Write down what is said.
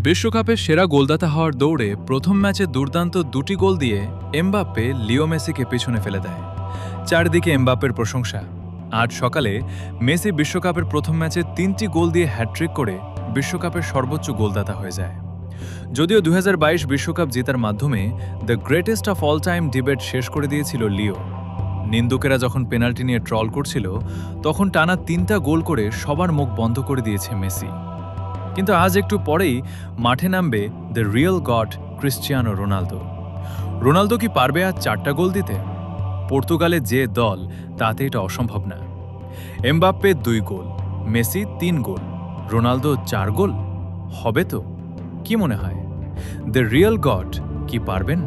বিশ্বকাপে সেরা গোলদাতা হওয়ার দৌড়ে প্রথম ম্যাচে দুর্দান্ত দুটি গোল দিয়ে এমবাপ্পে লিও মেসিকে পেছনে ফেলে দেয়। চারদিকে এমবাপ্পের প্রশংসা। আজ সকালে মেসি বিশ্বকাপের প্রথম ম্যাচে 3টি গোল দিয়ে হ্যাটট্রিক করে বিশ্বকাপের সর্বোচ্চ গোলদাতা হয়ে যায়। যদিও 2022 বিশ্বকাপ জেতার মাধ্যমে the greatest of all time debate শেষ করে দিয়েছিল লিও। নিন্দুকেরা যখন পেনাল্টি নিয়ে ট্রল করছিল, তখন টানা 3টা গোল করে সবার মুখ বন্ধ করে দিয়েছে মেসি। কিন্তু আজ একটু পরেই মাঠে নামবে the real god Cristiano Ronaldo. Ronaldo কি পারবে আজ 4টা গোল দিতে? পর্তুগালের যে দল, তাতে এটা অসম্ভব না। এমবাপ্পে 2 গোল, মেসি 3 গোল, রোনালদো 4 গোল হবে তো? কি মনে হয়, দ্য রিয়েল গড কি পারবেন?